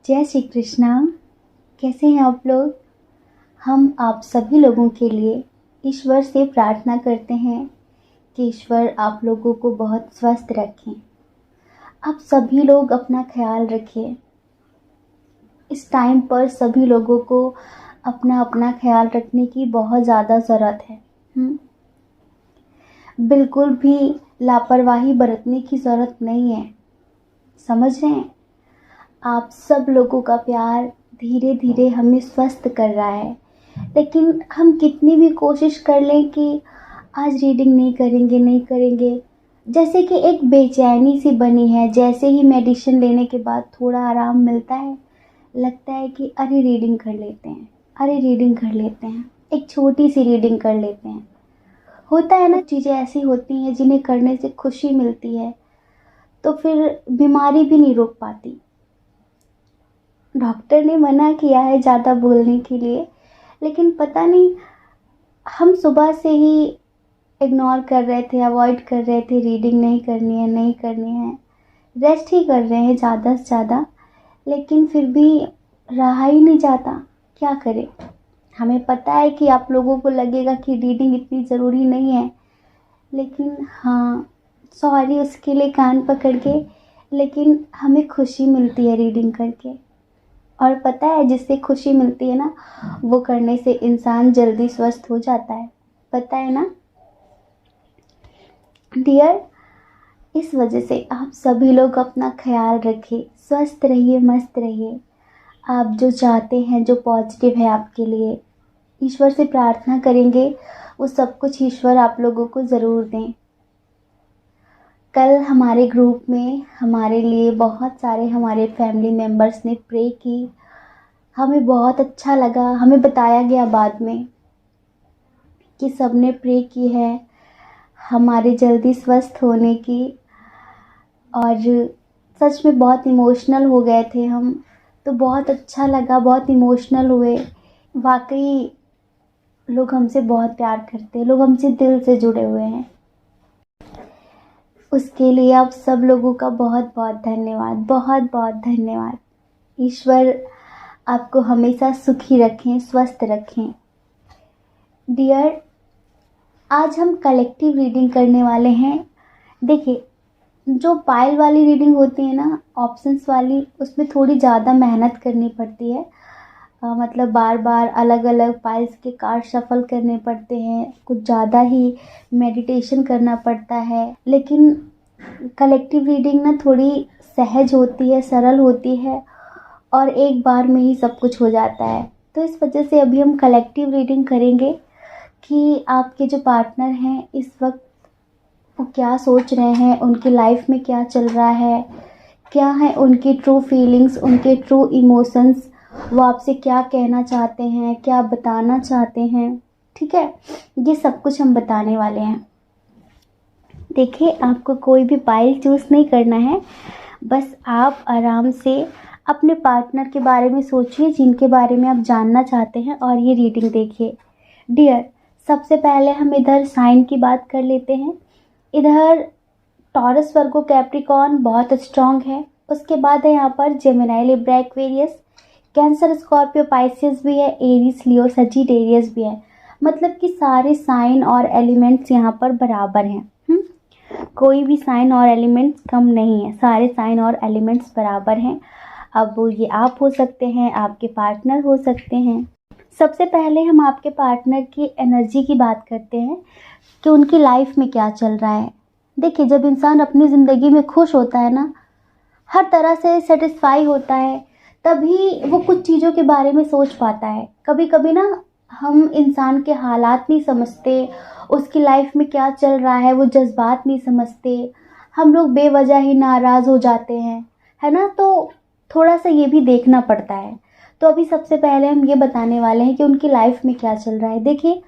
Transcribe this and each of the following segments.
जय श्री कृष्णा। कैसे हैं आप लोग। हम आप सभी लोगों के लिए ईश्वर से प्रार्थना करते हैं कि ईश्वर आप लोगों को बहुत स्वस्थ रखें। आप सभी लोग अपना ख्याल रखिए। इस टाइम पर सभी लोगों को अपना अपना ख्याल रखने की बहुत ज़्यादा ज़रूरत है। बिल्कुल भी लापरवाही बरतने की ज़रूरत नहीं है। समझ रहे हैं। आप सब लोगों का प्यार धीरे धीरे हमें स्वस्थ कर रहा है, लेकिन हम कितनी भी कोशिश कर लें कि आज रीडिंग नहीं करेंगे, जैसे कि एक बेचैनी सी बनी है। जैसे ही मेडिसिन लेने के बाद थोड़ा आराम मिलता है, लगता है कि अरे रीडिंग कर लेते हैं, एक छोटी सी रीडिंग कर लेते हैं। होता है ना, चीज़ें ऐसी होती हैं जिन्हें करने से खुशी मिलती है, तो फिर बीमारी भी नहीं रोक पाती। डॉक्टर ने मना किया है ज़्यादा बोलने के लिए, लेकिन पता नहीं हम सुबह से ही इग्नोर कर रहे थे, अवॉइड कर रहे थे। रीडिंग नहीं करनी है, रेस्ट ही कर रहे हैं ज़्यादा से ज़्यादा, लेकिन फिर भी रहा ही नहीं जाता। क्या करें। हमें पता है कि आप लोगों को लगेगा कि रीडिंग इतनी ज़रूरी नहीं है, लेकिन हाँ, सॉरी उसके लिए कान पकड़ के, लेकिन हमें खुशी मिलती है रीडिंग करके। और पता है, जिससे खुशी मिलती है ना, वो करने से इंसान जल्दी स्वस्थ हो जाता है। पता है ना डियर। इस वजह से आप सभी लोग अपना ख्याल रखें, स्वस्थ रहिए, मस्त रहिए। आप जो चाहते हैं, जो पॉजिटिव है आपके लिए, ईश्वर से प्रार्थना करेंगे, वो सब कुछ ईश्वर आप लोगों को ज़रूर दें। कल हमारे ग्रुप में हमारे लिए बहुत सारे हमारे फैमिली मेम्बर्स ने प्रे की। हमें बहुत अच्छा लगा। हमें बताया गया बाद में कि सबने प्रे की है हमारे जल्दी स्वस्थ होने की। और सच में बहुत इमोशनल हो गए थे हम, तो बहुत अच्छा लगा, बहुत इमोशनल हुए। वाकई लोग हमसे बहुत प्यार करते हैं, लोग हमसे दिल से जुड़े हुए हैं। उसके लिए आप सब लोगों का बहुत बहुत धन्यवाद, बहुत बहुत धन्यवाद। ईश्वर आपको हमेशा सुखी रखें, स्वस्थ रखें। डियर, आज हम कलेक्टिव रीडिंग करने वाले हैं। देखिए, जो पाइल वाली रीडिंग होती है ना, ऑप्शंस वाली, उसमें थोड़ी ज़्यादा मेहनत करनी पड़ती है। मतलब बार बार अलग अलग पाइल्स के कार्ड शफल करने पड़ते हैं, कुछ ज़्यादा ही मेडिटेशन करना पड़ता है। लेकिन कलेक्टिव रीडिंग ना थोड़ी सहज होती है, सरल होती है, और एक बार में ही सब कुछ हो जाता है। तो इस वजह से अभी हम कलेक्टिव रीडिंग करेंगे कि आपके जो पार्टनर हैं इस वक्त वो क्या सोच रहे हैं, उनकी लाइफ में क्या चल रहा है, क्या है उनकी ट्रू फीलिंग्स, उनके ट्रू इमोशंस, वो आपसे क्या कहना चाहते हैं, क्या बताना चाहते हैं। ठीक है, ये सब कुछ हम बताने वाले हैं। देखिए, आपको कोई भी पाइल चूज़ नहीं करना है, बस आप आराम से अपने पार्टनर के बारे में सोचिए, जिनके बारे में आप जानना चाहते हैं, और ये रीडिंग देखिए। डियर, सबसे पहले हम इधर साइन की बात कर लेते हैं। इधर टॉरस, वर्गो, कैप्रिकॉर्न बहुत स्ट्रॉन्ग है। उसके बाद है यहाँ पर Gemini, Libra, Aquarius, cancer, Scorpio, Pisces भी है, एरीज, लियो, सजिटेरियस भी है। मतलब कि सारे साइन और एलिमेंट्स यहाँ पर बराबर हैं। कोई भी साइन और एलिमेंट्स कम नहीं है, सारे साइन और एलिमेंट्स बराबर हैं। अब ये आप हो सकते हैं, आपके पार्टनर हो सकते हैं। सबसे पहले हम आपके पार्टनर की एनर्जी की बात करते हैं कि उनकी लाइफ में क्या चल रहा है। देखिए, जब इंसान अपनी ज़िंदगी में खुश होता है ना, हर तरह से सेटिस्फाई होता है, तभी वो कुछ चीज़ों के बारे में सोच पाता है। कभी कभी ना हम इंसान के हालात नहीं समझते, उसकी लाइफ में क्या चल रहा है वो जज्बात नहीं समझते, हम लोग बेवजह ही नाराज़ हो जाते हैं, है ना। तो थोड़ा सा ये भी देखना पड़ता है। तो अभी सबसे पहले हम ये बताने वाले हैं कि उनकी लाइफ में क्या चल रहा है। देखिए,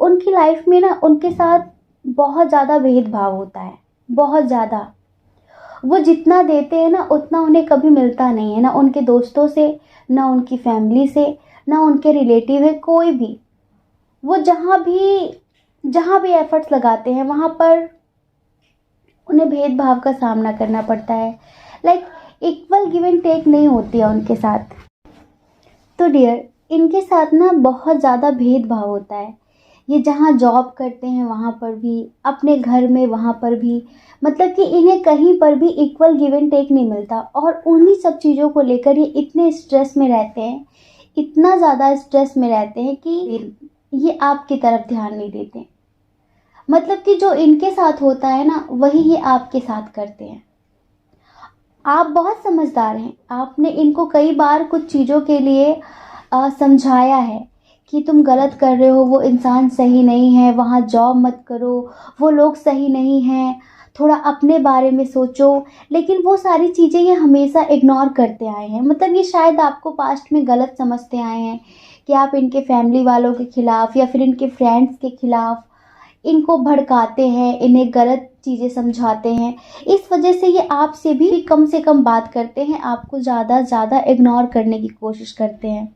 उनकी लाइफ में ना उनके साथ बहुत ज़्यादा भेदभाव होता है, बहुत ज़्यादा। वो जितना देते हैं ना, उतना उन्हें कभी मिलता नहीं है, ना उनके दोस्तों से, ना उनकी फैमिली से, ना उनके रिलेटिव है कोई भी। वो जहाँ भी एफर्ट्स लगाते हैं, वहाँ पर उन्हें भेदभाव का सामना करना पड़ता है। Like equal give and take नहीं होती है उनके साथ। तो डियर, इनके साथ ना बहुत ज़्यादा भेदभाव होता है। ये जहाँ जॉब करते हैं वहाँ पर भी, अपने घर में वहाँ पर भी, मतलब कि इन्हें कहीं पर भी इक्वल गिव एंड टेक नहीं मिलता। और उन्हीं सब चीज़ों को लेकर ये इतने स्ट्रेस में रहते हैं, इतना ज़्यादा स्ट्रेस में रहते हैं कि ये आपकी तरफ ध्यान नहीं देते। मतलब कि जो इनके साथ होता है ना, वही ये आपके साथ करते हैं। आप बहुत समझदार हैं, आपने इनको कई बार कुछ चीज़ों के लिए समझाया है कि तुम गलत कर रहे हो, वो इंसान सही नहीं है, वहाँ जॉब मत करो, वो लोग सही नहीं हैं, थोड़ा अपने बारे में सोचो। लेकिन वो सारी चीज़ें ये हमेशा इग्नोर करते आए हैं। मतलब ये शायद आपको पास्ट में गलत समझते आए हैं कि आप इनके फैमिली वालों के खिलाफ़ या फिर इनके फ्रेंड्स के खिलाफ़ इनको भड़काते हैं, इन्हें गलत चीज़ें समझाते हैं। इस वजह से ये आपसे भी कम से कम बात करते हैं, आपको ज़्यादा इग्नोर करने की कोशिश करते हैं।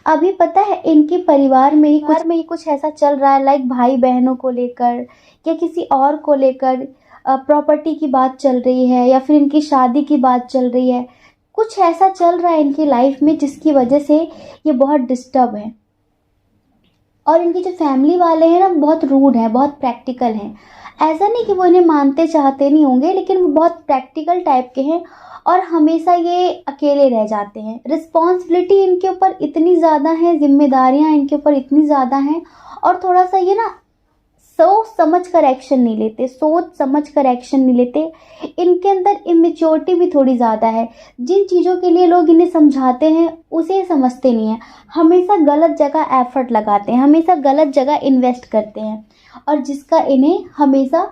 अभी पता है इनके परिवार में ही कुछ ऐसा चल रहा है, लाइक भाई बहनों को लेकर या किसी और को लेकर प्रॉपर्टी की बात चल रही है या फिर इनकी शादी की बात चल रही है। कुछ ऐसा चल रहा है इनकी लाइफ में जिसकी वजह से ये बहुत डिस्टर्ब है। और इनके जो फैमिली वाले हैं ना, बहुत रूड हैं, बहुत प्रैक्टिकल हैं। ऐसा नहीं कि वो इन्हें मानते चाहते नहीं होंगे, लेकिन वो बहुत प्रैक्टिकल टाइप के हैं और हमेशा ये अकेले रह जाते हैं। रिस्पॉन्सिबिलिटी इनके ऊपर इतनी ज़्यादा है, जिम्मेदारियां इनके ऊपर इतनी ज़्यादा हैं, और थोड़ा सा ये ना सोच समझ कर एक्शन नहीं लेते। इनके अंदर इमेच्योरिटी भी थोड़ी ज़्यादा है। जिन चीज़ों के लिए लोग इन्हें समझाते हैं उसे समझते नहीं हैं। हमेशा गलत जगह एफर्ट लगाते हैं, हमेशा गलत जगह इन्वेस्ट करते हैं, और जिसका इन्हें हमेशा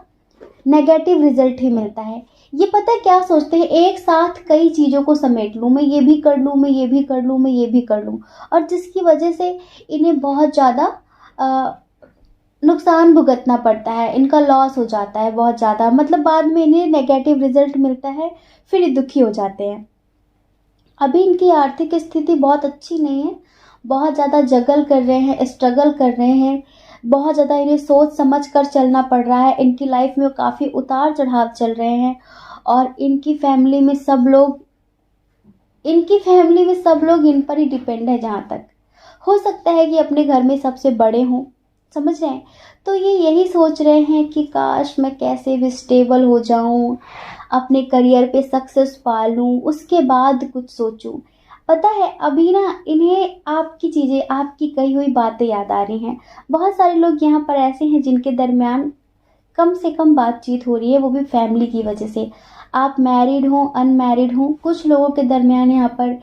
नेगेटिव रिजल्ट ही मिलता है। ये पता है क्या सोचते हैं, एक साथ कई चीज़ों को समेट लूँ, मैं ये भी कर लूँ, मैं ये भी कर लूँ, मैं ये भी कर लूँ, और जिसकी वजह से इन्हें बहुत ज़्यादा नुकसान भुगतना पड़ता है, इनका लॉस हो जाता है बहुत ज़्यादा। मतलब बाद में इन्हें नेगेटिव रिजल्ट मिलता है, फिर ये दुखी हो जाते हैं। अभी इनकी आर्थिक स्थिति बहुत अच्छी नहीं है, बहुत ज़्यादा जगल कर रहे हैं, स्ट्रगल कर रहे हैं, बहुत ज़्यादा इन्हें सोच समझ कर चलना पड़ रहा है। इनकी लाइफ में काफ़ी उतार चढ़ाव चल रहे हैं, और इनकी फैमिली में सब लोग इन पर ही डिपेंड है। जहाँ तक हो सकता है कि अपने घर में सबसे बड़े हों, समझ रहे हैं। तो ये यही सोच रहे हैं कि काश मैं कैसे भी स्टेबल हो जाऊं, अपने करियर पे सक्सेस पा लूं, उसके बाद कुछ सोचूं। पता है अभी ना इन्हें आपकी चीज़ें, आपकी कही हुई बातें याद आ रही हैं। बहुत सारे लोग यहाँ पर ऐसे हैं जिनके दरमियान कम से कम बातचीत हो रही है, वो भी फैमिली की वजह से। आप मैरिड हो, अनमैरिड हो, कुछ लोगों के दरमियान यहाँ पर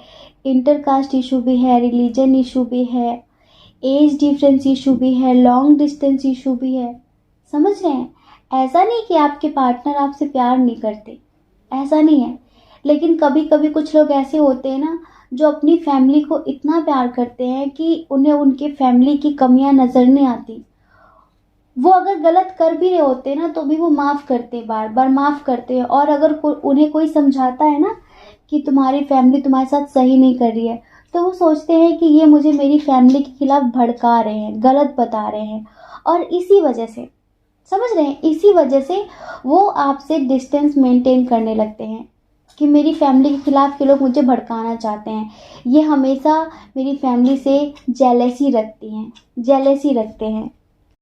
इंटरकास्ट इशू भी है, रिलीजन इशू भी है, एज डिफरेंस इशू भी है, लॉन्ग डिस्टेंस इशू भी है। समझ रहे हैं। ऐसा नहीं कि आपके पार्टनर आपसे प्यार नहीं करते, ऐसा नहीं है। लेकिन कभी कभी कुछ लोग ऐसे होते हैं ना, जो अपनी फैमिली को इतना प्यार करते हैं कि उन्हें उनके फैमिली की कमियां नज़र नहीं आती। वो अगर गलत कर भी रहे होते हैं ना, तो भी वो माफ़ करते हैं, बार बार माफ़ करते हैं। और अगर उन्हें कोई समझाता है ना कि तुम्हारी फैमिली तुम्हारे साथ सही नहीं कर रही है, तो वो सोचते हैं कि ये मुझे मेरी फैमिली के खिलाफ भड़का रहे हैं, गलत बता रहे हैं। और इसी वजह से, समझ रहे हैं, इसी वजह से वो आपसे डिस्टेंस मेंटेन करने लगते हैं कि मेरी फैमिली के खिलाफ के लोग मुझे भड़काना चाहते हैं। ये हमेशा मेरी फैमिली से जेलेसी रखते हैं।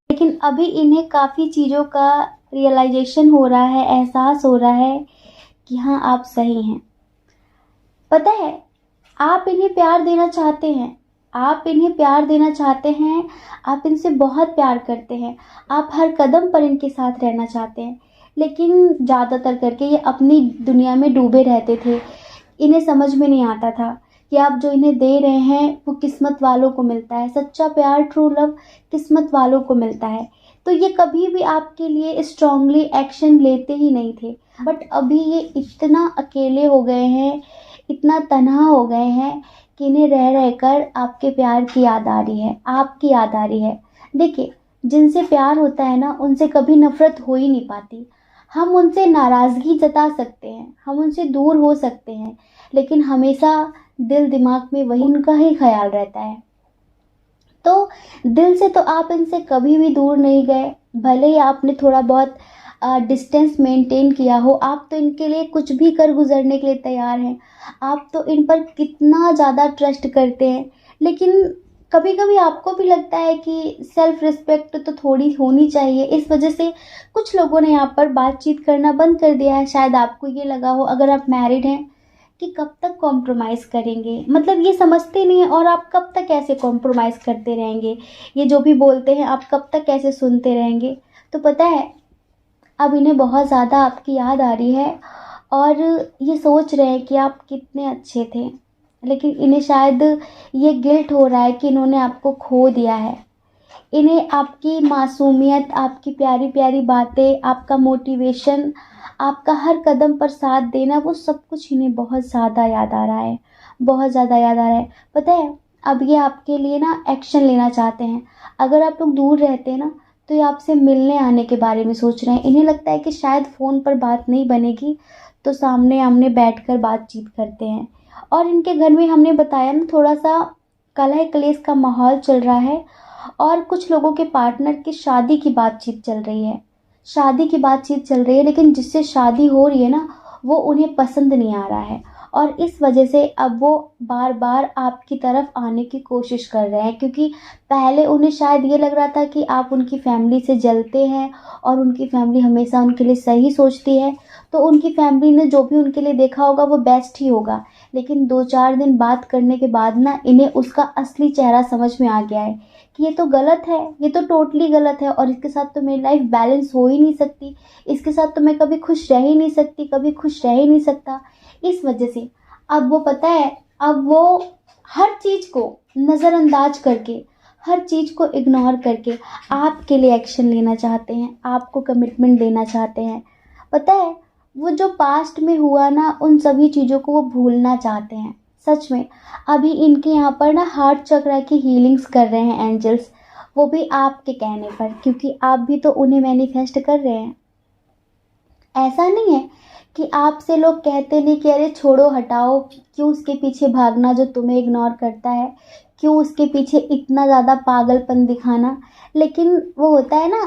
लेकिन अभी इन्हें काफ़ी चीज़ों का रियलाइजेशन हो रहा है, एहसास हो रहा है कि हाँ आप सही हैं। पता है आप इन्हें प्यार देना चाहते हैं, आप इनसे बहुत प्यार करते हैं, आप हर कदम पर इनके साथ रहना चाहते हैं। लेकिन ज़्यादातर करके ये अपनी दुनिया में डूबे रहते थे। इन्हें समझ में नहीं आता था कि आप जो इन्हें दे रहे हैं वो किस्मत वालों को मिलता है। सच्चा प्यार, ट्रू लव किस्मत वालों को मिलता है। तो ये कभी भी आपके लिए स्ट्रांगली एक्शन लेते ही नहीं थे। बट अभी ये इतना अकेले हो गए हैं, इतना तन्हा हो गए हैं कि इन्हें रह रहकर आपके प्यार की याद आ रही है, आपकी याद आ रही है। देखिए, जिनसे प्यार होता है ना, उनसे कभी नफरत हो ही नहीं पाती। हम उनसे नाराज़गी जता सकते हैं, हम उनसे दूर हो सकते हैं, लेकिन हमेशा दिल दिमाग में वही उनका ही ख्याल रहता है। तो दिल से तो आप इनसे कभी भी दूर नहीं गए। भले ही आपने थोड़ा बहुत डिस्टेंस मेंटेन किया हो, आप तो इनके लिए कुछ भी कर गुजरने के लिए तैयार हैं, आप तो इन पर कितना ज़्यादा ट्रस्ट करते हैं। लेकिन कभी कभी आपको भी लगता है कि सेल्फ रिस्पेक्ट तो थोड़ी होनी चाहिए, इस वजह से कुछ लोगों ने यहाँ पर बातचीत करना बंद कर दिया है। शायद आपको ये लगा हो, अगर आप मैरिड हैं, कि कब तक कॉम्प्रोमाइज़ करेंगे, मतलब ये समझते नहीं हैं, और आप कब तक ऐसे कॉम्प्रोमाइज़ करते रहेंगे, ये जो भी बोलते हैं आप कब तक ऐसे सुनते रहेंगे। तो पता है, अब इन्हें बहुत ज़्यादा आपकी याद आ रही है, और ये सोच रहे हैं कि आप कितने अच्छे थे, लेकिन इन्हें शायद ये गिल्ट हो रहा है कि इन्होंने आपको खो दिया है। इन्हें आपकी मासूमियत, आपकी प्यारी प्यारी बातें, आपका मोटिवेशन, आपका हर कदम पर साथ देना, वो सब कुछ इन्हें बहुत ज़्यादा याद आ रहा है, बहुत ज़्यादा याद आ रहा है। पता है, अब ये आपके लिए ना एक्शन लेना चाहते हैं। अगर आप लोग दूर रहते हैं ना, तो ये आपसे मिलने आने के बारे में सोच रहे हैं। इन्हें लगता है कि शायद फ़ोन पर बात नहीं बनेगी, तो सामने आमने बैठकर बातचीत करते हैं। और इनके घर में हमने बताया ना, थोड़ा सा कलह क्लेश का माहौल चल रहा है, और कुछ लोगों के पार्टनर की शादी की बातचीत चल रही है, शादी की बातचीत चल रही है, लेकिन जिससे शादी हो रही है ना, वो उन्हें पसंद नहीं आ रहा है, और इस वजह से अब वो बार बार आपकी तरफ आने की कोशिश कर रहे हैं। क्योंकि पहले उन्हें शायद ये लग रहा था कि आप उनकी फैमिली से जलते हैं, और उनकी फैमिली हमेशा उनके लिए सही सोचती है, तो उनकी फैमिली ने जो भी उनके लिए देखा होगा वो बेस्ट ही होगा। लेकिन 2-4 दिन बात करने के बाद ना, इन्हें उसका असली चेहरा समझ में आ गया है कि ये तो गलत है, ये तो टोटली गलत है, और इसके साथ तो मेरी लाइफ बैलेंस हो ही नहीं सकती, इसके साथ तो मैं कभी खुश रह ही नहीं सकती, कभी खुश रह ही नहीं सकता। इस वजह से अब वो, पता है, अब वो हर चीज़ को नज़रअंदाज करके, हर चीज़ को इग्नोर करके आपके लिए एक्शन लेना चाहते हैं, आपको कमिटमेंट देना चाहते हैं। पता है, वो जो पास्ट में हुआ ना, उन सभी चीज़ों को वो भूलना चाहते हैं। सच में अभी इनके यहाँ पर ना हार्ट चक्र की हीलिंग्स कर रहे हैं एंजल्स, वो भी आपके कहने पर, क्योंकि आप भी तो उन्हें मैनिफेस्ट कर रहे हैं। ऐसा नहीं है कि आपसे लोग कहते नहीं कि अरे छोड़ो हटाओ, क्यों उसके पीछे भागना जो तुम्हें इग्नोर करता है, क्यों उसके पीछे इतना ज़्यादा पागलपन दिखाना। लेकिन वो होता है ना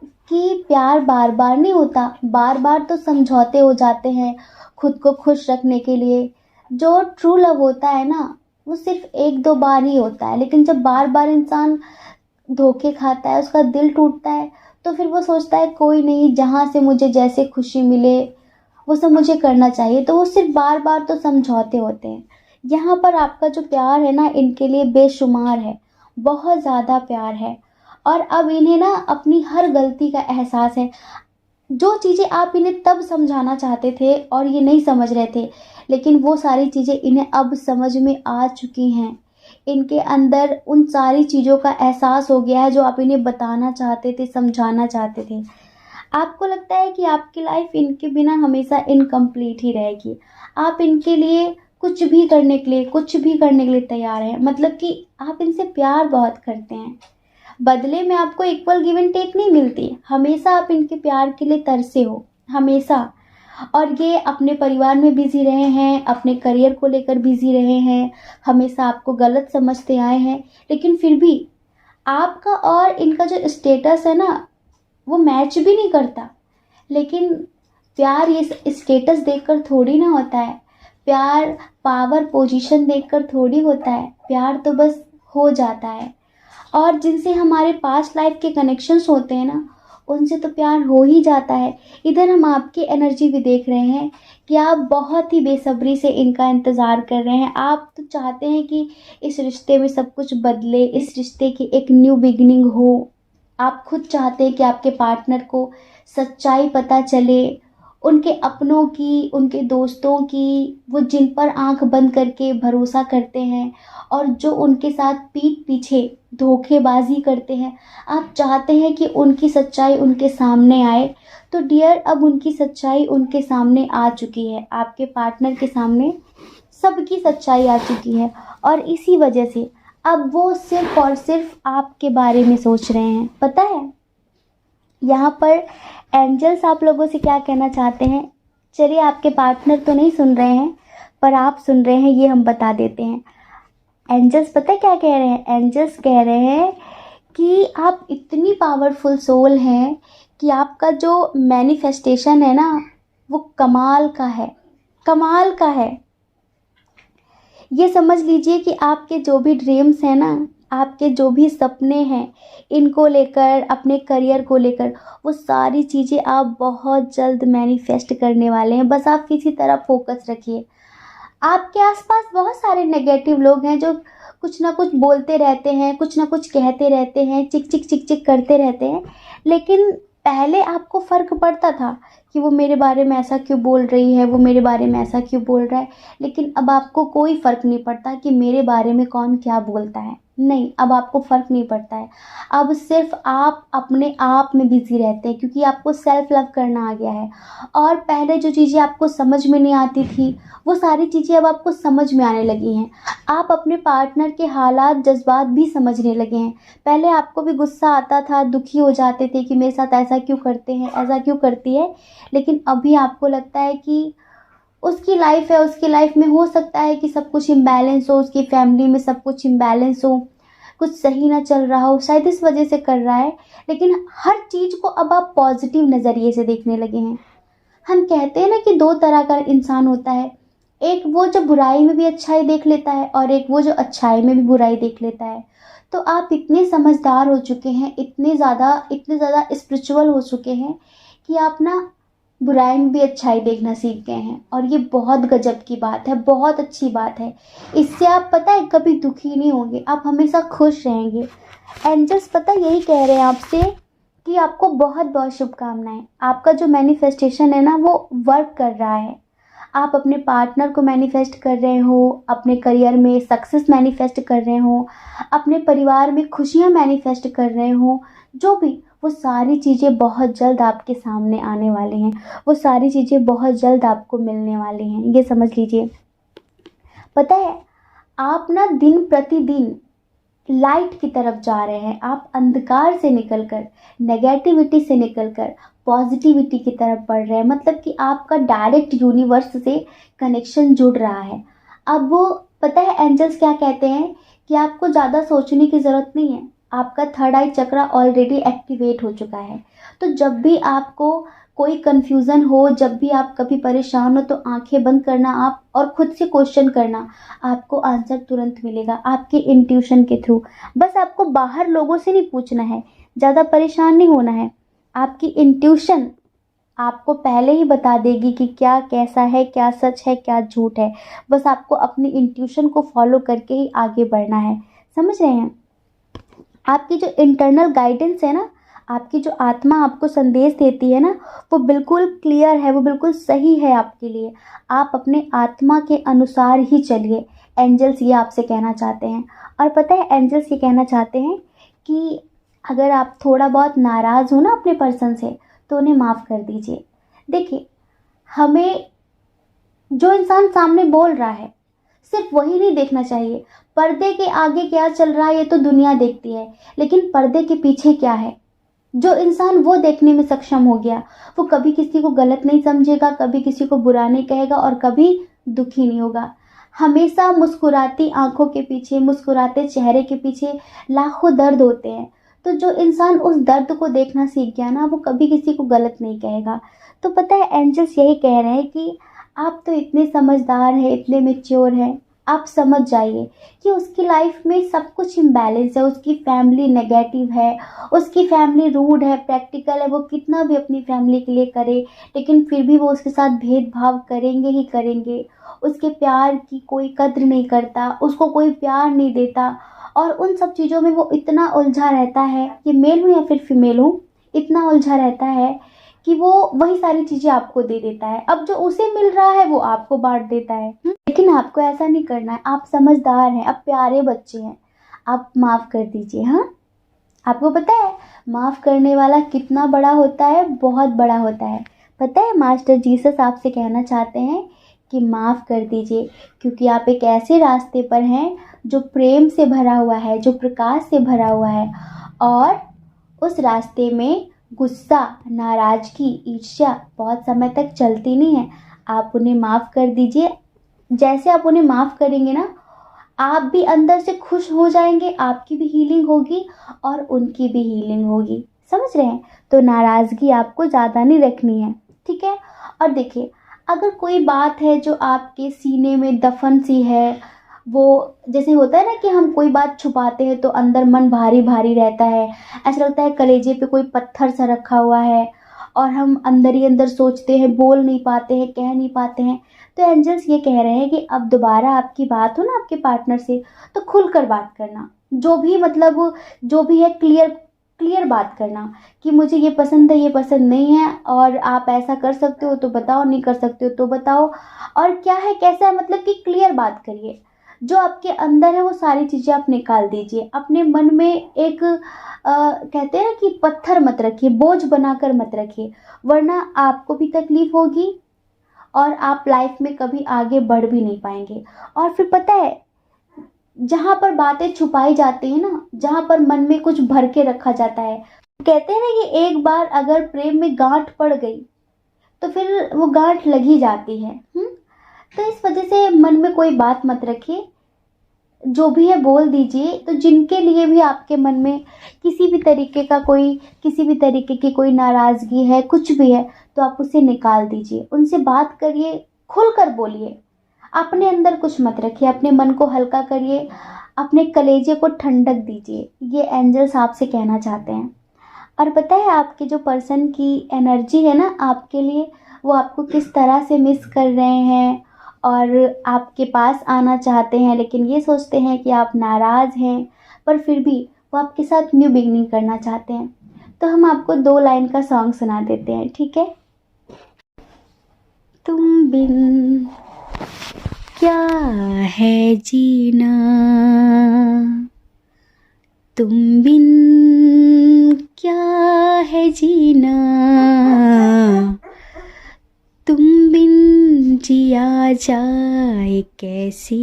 कि प्यार बार बार नहीं होता, बार बार तो समझौते हो जाते हैं खुद को खुश रखने के लिए। जो ट्रू लव होता है ना, वो सिर्फ 1-2 बार ही होता है, लेकिन जब बार बार इंसान धोखे खाता है, उसका दिल टूटता है, तो फिर वो सोचता है कोई नहीं, जहाँ से मुझे जैसे खुशी मिले वो सब मुझे करना चाहिए। तो वो सिर्फ बार बार तो समझौते होते हैं। यहाँ पर आपका जो प्यार है ना, इनके लिए बेशुमार है, बहुत ज़्यादा प्यार है। और अब इन्हें ना अपनी हर गलती का एहसास है। जो चीज़ें आप इन्हें तब समझाना चाहते थे और ये नहीं समझ रहे थे, लेकिन वो सारी चीज़ें इन्हें अब समझ में आ चुकी हैं। इनके अंदर उन सारी चीज़ों का एहसास हो गया है जो आप इन्हें बताना चाहते थे, समझाना चाहते थे। आपको लगता है कि आपकी लाइफ इनके बिना हमेशा इनकम्प्लीट ही रहेगी। आप इनके लिए कुछ भी करने के लिए, कुछ भी करने के लिए तैयार हैं। मतलब कि आप इनसे प्यार बहुत करते हैं, बदले में आपको इक्वल गिव एंड टेक नहीं मिलती। हमेशा आप इनके प्यार के लिए तरसे हो, हमेशा। और ये अपने परिवार में बिजी रहे हैं, अपने करियर को लेकर बिजी रहे हैं, हमेशा आपको गलत समझते आए हैं, लेकिन फिर भी आपका और इनका जो स्टेटस है ना, वो मैच भी नहीं करता। लेकिन प्यार ये स्टेटस देखकर थोड़ी ना होता है, प्यार पावर पोजीशन देखकर थोड़ी होता है। प्यार तो बस हो जाता है। और जिनसे हमारे पास्ट लाइफ के कनेक्शंस होते हैं ना, उनसे तो प्यार हो ही जाता है। इधर हम आपकी एनर्जी भी देख रहे हैं कि आप बहुत ही बेसब्री से इनका इंतज़ार कर रहे हैं। आप तो चाहते हैं कि इस रिश्ते में सब कुछ बदले, इस रिश्ते की एक न्यू बिगिनिंग हो। आप खुद चाहते हैं कि आपके पार्टनर को सच्चाई पता चले, उनके अपनों की, उनके दोस्तों की, वो जिन पर आंख बंद करके भरोसा करते हैं और जो उनके साथ पीठ पीछे धोखेबाजी करते हैं, आप चाहते हैं कि उनकी सच्चाई उनके सामने आए। तो डियर, अब उनकी सच्चाई उनके सामने आ चुकी है, आपके पार्टनर के सामने सबकी सच्चाई आ चुकी है। और इसी वजह से अब वो सिर्फ और सिर्फ आपके बारे में सोच रहे हैं। पता है, यहाँ पर एंजल्स आप लोगों से क्या कहना चाहते हैं, चलिए आपके पार्टनर तो नहीं सुन रहे हैं, पर आप सुन रहे हैं, ये हम बता देते हैं। एंजल्स पता है क्या कह रहे हैं? एंजल्स कह रहे हैं कि आप इतनी पावरफुल सोल हैं कि आपका जो मैनिफेस्टेशन है ना वो कमाल का है, कमाल का है। ये समझ लीजिए कि आपके जो भी ड्रीम्स हैं ना, आपके जो भी सपने हैं, इनको लेकर, अपने करियर को लेकर, वो सारी चीज़ें आप बहुत जल्द मैनिफेस्ट करने वाले हैं। बस आप किसी तरह फोकस रखिए। आपके आसपास बहुत सारे नेगेटिव लोग हैं जो कुछ ना कुछ बोलते रहते हैं, कुछ ना कुछ कहते रहते हैं, चिक चिक चिक चिक करते रहते हैं। लेकिन पहले आपको फ़र्क पड़ता था कि वो मेरे बारे में ऐसा क्यों बोल रही है, वो मेरे बारे में ऐसा क्यों बोल रहा है। लेकिन अब आपको कोई फ़र्क नहीं पड़ता कि मेरे बारे में कौन क्या बोलता है। नहीं, अब आपको फ़र्क नहीं पड़ता है। अब सिर्फ आप अपने आप में बिज़ी रहते हैं, क्योंकि आपको सेल्फ लव करना आ गया है। और पहले जो चीज़ें आपको समझ में नहीं आती थी, वो सारी चीज़ें अब आपको समझ में आने लगी हैं। आप अपने पार्टनर के हालात, जज़्बात भी समझने लगे हैं। पहले आपको भी गुस्सा आता था, दुखी हो जाते थे कि मेरे साथ ऐसा क्यों करते हैं, ऐसा क्यों करती है। लेकिन अभी आपको लगता है कि उसकी लाइफ़ है, उसकी लाइफ़ में हो सकता है कि सब कुछ इम्बैलेंस हो, उसकी फैमिली में सब कुछ इम्बैलेंस हो, कुछ सही ना चल रहा हो, शायद इस वजह से कर रहा है। लेकिन हर चीज़ को अब आप पॉज़िटिव नज़रिए से देखने लगे हैं। हम कहते हैं ना कि 2 तरह का इंसान होता है। एक वो जो बुराई में भी अच्छाई देख लेता है, और एक वो जो अच्छाई में भी बुराई देख लेता है। तो आप इतने समझदार हो चुके हैं, इतने ज़्यादा स्पिरिचुअल हो चुके हैं कि आप ना बुराई में भी अच्छाई देखना सीख गए हैं। और ये बहुत गजब की बात है, बहुत अच्छी बात है। इससे आप पता है कभी दुखी नहीं होंगे, आप हमेशा खुश रहेंगे। एंजल्स पता है यही कह रहे हैं आपसे कि आपको बहुत बहुत शुभकामनाएं। आपका जो मैनिफेस्टेशन है ना वो वर्क कर रहा है। आप अपने पार्टनर को मैनिफेस्ट कर रहे हो, अपने करियर में सक्सेस मैनिफेस्ट कर रहे हो, अपने परिवार में खुशियाँ मैनिफेस्ट कर रहे हो। जो भी, वो सारी चीज़ें बहुत जल्द आपके सामने आने वाली हैं। वो सारी चीज़ें बहुत जल्द आपको मिलने वाली हैं, ये समझ लीजिए। पता है, आप ना दिन प्रतिदिन लाइट की तरफ जा रहे हैं। आप अंधकार से निकलकर, नेगेटिविटी से निकलकर पॉजिटिविटी की तरफ बढ़ रहे हैं। मतलब कि आपका डायरेक्ट यूनिवर्स से कनेक्शन जुड़ रहा है। अब वो, पता है एंजल्स क्या कहते हैं कि आपको ज़्यादा सोचने की ज़रूरत नहीं है। आपका थर्ड आई चक्रा ऑलरेडी एक्टिवेट हो चुका है। तो जब भी आपको कोई कन्फ्यूज़न हो, जब भी आप कभी परेशान हो, तो आंखें बंद करना आप, और खुद से क्वेश्चन करना। आपको आंसर तुरंत मिलेगा आपके इंट्यूशन के थ्रू। बस आपको बाहर लोगों से नहीं पूछना है, ज़्यादा परेशान नहीं होना है। आपकी इंट्यूशन आपको पहले ही बता देगी कि क्या कैसा है, क्या सच है, क्या झूठ है। बस आपको अपनी इंट्यूशन को फॉलो करके ही आगे बढ़ना है। समझ रहे हैं? आपकी जो इंटरनल गाइडेंस है ना, आपकी जो आत्मा आपको संदेश देती है ना, वो बिल्कुल क्लियर है, वो बिल्कुल सही है आपके लिए। आप अपने आत्मा के अनुसार ही चलिए। एंजल्स ये आपसे कहना चाहते हैं। और पता है एंजल्स ये कहना चाहते हैं कि अगर आप थोड़ा बहुत नाराज़ हो ना अपने पर्सन से, तो उन्हें माफ़ कर दीजिए। देखिए, हमें जो इंसान सामने बोल रहा है सिर्फ वही नहीं देखना चाहिए। पर्दे के आगे क्या चल रहा है ये तो दुनिया देखती है, लेकिन पर्दे के पीछे क्या है, जो इंसान वो देखने में सक्षम हो गया, वो कभी किसी को गलत नहीं समझेगा, कभी किसी को बुरा नहीं कहेगा, और कभी दुखी नहीं होगा। हमेशा मुस्कुराती आंखों के पीछे, मुस्कुराते चेहरे के पीछे लाखों दर्द होते हैं। तो जो इंसान उस दर्द को देखना सीख गया ना, वो कभी किसी को गलत नहीं कहेगा। तो पता है एंजल्स यही कह रहे हैं कि आप तो इतने समझदार हैं, इतने मैच्योर हैं, आप समझ जाइए कि उसकी लाइफ में सब कुछ इम्बैलेंस है। उसकी फैमिली नेगेटिव है, उसकी फैमिली रूड है, प्रैक्टिकल है। वो कितना भी अपनी फैमिली के लिए करे, लेकिन फिर भी वो उसके साथ भेदभाव करेंगे ही करेंगे। उसके प्यार की कोई कद्र नहीं करता, उसको कोई प्यार नहीं देता, और उन सब चीज़ों में वो इतना उलझा रहता है, ये मेल हो या फिर फीमेल हो, इतना उलझा रहता है कि वो वही सारी चीज़ें आपको दे देता है। अब जो उसे मिल रहा है वो आपको बांट देता है। लेकिन आपको ऐसा नहीं करना है। आप समझदार हैं, आप प्यारे बच्चे हैं, आप माफ़ कर दीजिए। हाँ, आपको पता है माफ़ करने वाला कितना बड़ा होता है, बहुत बड़ा होता है। पता है मास्टर जीसस आपसे कहना चाहते हैं कि माफ़ कर दीजिए, क्योंकि आप एक ऐसे रास्ते पर हैं जो प्रेम से भरा हुआ है, जो प्रकाश से भरा हुआ है। और उस रास्ते में गुस्सा, नाराज़गी, ईर्ष्या बहुत समय तक चलती नहीं है। आप उन्हें माफ़ कर दीजिए। जैसे आप उन्हें माफ़ करेंगे ना, आप भी अंदर से खुश हो जाएंगे, आपकी भी हीलिंग होगी और उनकी भी हीलिंग होगी। समझ रहे हैं? तो नाराज़गी आपको ज़्यादा नहीं रखनी है, ठीक है। और देखिए, अगर कोई बात है जो आपके सीने में दफन सी है, वो जैसे होता है ना कि हम कोई बात छुपाते हैं तो अंदर मन भारी भारी रहता है, ऐसा लगता है कलेजे पे कोई पत्थर सा रखा हुआ है और हम अंदर ही अंदर सोचते हैं, बोल नहीं पाते हैं, कह नहीं पाते हैं। तो एंजल्स ये कह रहे हैं कि अब दोबारा आपकी बात हो ना आपके पार्टनर से, तो खुलकर बात करना, जो भी मतलब जो भी है क्लियर क्लियर बात करना कि मुझे ये पसंद है, ये पसंद नहीं है, और आप ऐसा कर सकते हो तो बताओ, नहीं कर सकते हो तो बताओ, और क्या है कैसा है, मतलब कि क्लियर बात करिए। जो आपके अंदर है वो सारी चीज़ें आप निकाल दीजिए। अपने मन में एक कहते हैं ना कि पत्थर मत रखिए, बोझ बनाकर मत रखिए, वरना आपको भी तकलीफ होगी और आप लाइफ में कभी आगे बढ़ भी नहीं पाएंगे। और फिर पता है, जहाँ पर बातें छुपाई जाती हैं ना, जहाँ पर मन में कुछ भर के रखा जाता है, कहते हैं ना कि एक बार अगर प्रेम में गांठ पड़ गई तो फिर वो गांठ लगी जाती है। तो इस वजह से मन में कोई बात मत रखिए, जो भी है बोल दीजिए। तो जिनके लिए भी आपके मन में किसी भी तरीके की कोई नाराज़गी है, कुछ भी है, तो आप उसे निकाल दीजिए, उनसे बात करिए, खुलकर बोलिए, अपने अंदर कुछ मत रखिए, अपने मन को हल्का करिए, अपने कलेजे को ठंडक दीजिए। ये एंजल्स आपसे कहना चाहते हैं। और पता है, आपके जो पर्सन की एनर्जी है ना आपके लिए, वो आपको किस तरह से मिस कर रहे हैं और आपके पास आना चाहते हैं, लेकिन ये सोचते हैं कि आप नाराज़ हैं, पर फिर भी वो आपके साथ न्यू बिगनिंग करना चाहते हैं। तो हम आपको 2 लाइन का सॉन्ग सुना देते हैं, ठीक है। तुम बिन क्या है जीना, तुम बिन क्या है जीना, तुम बिन जिया जाए कैसे,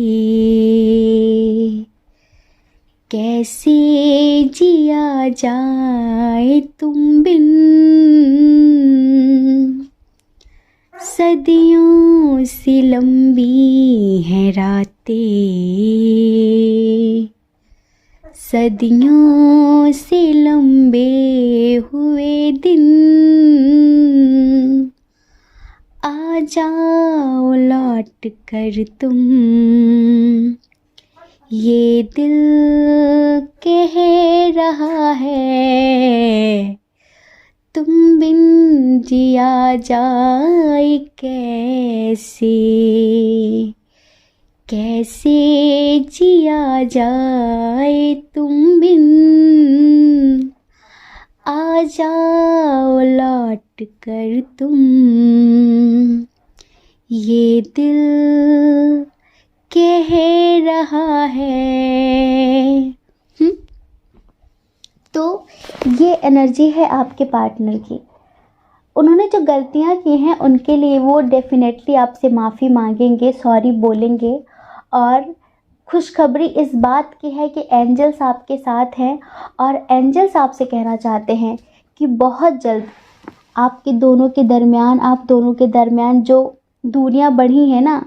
कैसे जिया जाए तुम बिन, सदियों से लंबी हैं रातें, सदियों से लंबे हुए दिन, आ जाओ लौट कर तुम, ये दिल कह रहा है, तुम बिन जिया जाए कैसे, कैसे जिया जाए तुम बिन, आ जाओ लौट कर तुम, ये दिल कह रहा है। तो ये एनर्जी है आपके पार्टनर की। उन्होंने जो गलतियां की हैं उनके लिए वो डेफिनेटली आपसे माफ़ी मांगेंगे, सॉरी बोलेंगे। और खुशखबरी इस बात की है कि एंजल्स आपके साथ हैं और एंजल्स आपसे कहना चाहते हैं कि बहुत जल्द आपके दोनों के दरमियान, आप दोनों के दरमियान जो दूरियां बढ़ी हैं ना,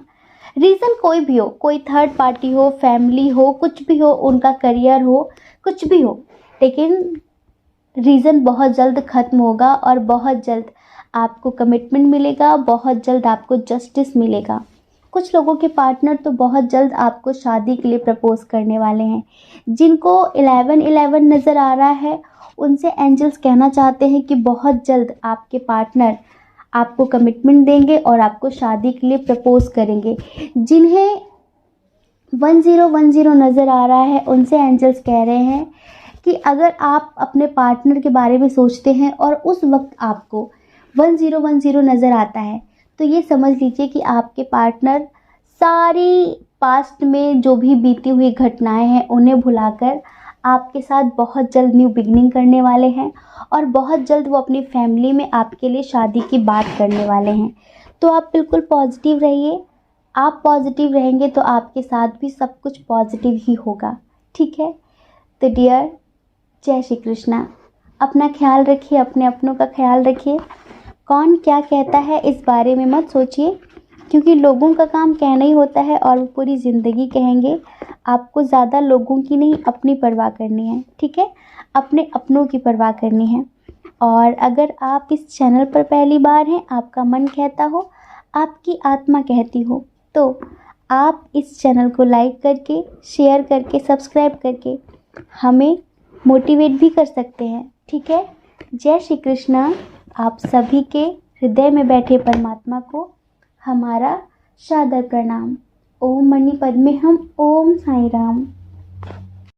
रीज़न कोई भी हो, कोई थर्ड पार्टी हो, फैमिली हो, कुछ भी हो, उनका करियर हो, कुछ भी हो, लेकिन रीज़न बहुत जल्द ख़त्म होगा और बहुत जल्द आपको कमिटमेंट मिलेगा, बहुत जल्द आपको जस्टिस मिलेगा। कुछ लोगों के पार्टनर तो बहुत जल्द आपको शादी के लिए प्रपोज करने वाले हैं। जिनको 11-11 नज़र आ रहा है, उनसे एंजल्स कहना चाहते हैं कि बहुत जल्द आपके पार्टनर आपको कमिटमेंट देंगे और आपको शादी के लिए प्रपोज करेंगे। जिन्हें 1010 नज़र आ रहा है, उनसे एंजल्स कह रहे हैं कि अगर आप अपने पार्टनर के बारे में सोचते हैं और उस वक्त आपको 1010 नज़र आता है, तो ये समझ लीजिए कि आपके पार्टनर सारी पास्ट में जो भी बीती हुई घटनाएं हैं उन्हें भुलाकर आपके साथ बहुत जल्द न्यू बिगनिंग करने वाले हैं और बहुत जल्द वो अपनी फैमिली में आपके लिए शादी की बात करने वाले हैं। तो आप बिल्कुल पॉजिटिव रहिए। आप पॉजिटिव रहेंगे तो आपके साथ भी सब कुछ पॉजिटिव ही होगा, ठीक है। तो डियर, जय श्री कृष्णा। अपना ख्याल रखिए, अपने अपनों का ख्याल रखिए। कौन क्या कहता है इस बारे में मत सोचिए, क्योंकि लोगों का काम कहना ही होता है और वो पूरी ज़िंदगी कहेंगे। आपको ज़्यादा लोगों की नहीं, अपनी परवाह करनी है, ठीक है। अपने अपनों की परवाह करनी है। और अगर आप इस चैनल पर पहली बार हैं, आपका मन कहता हो, आपकी आत्मा कहती हो, तो आप इस चैनल को लाइक करके, शेयर करके, सब्सक्राइब करके हमें मोटिवेट भी कर सकते हैं। ठीक है। जय श्री कृष्णा। आप सभी के हृदय में बैठे परमात्मा को हमारा सादर प्रणाम। ओम मणि पद्मे हम। ओम साईं राम।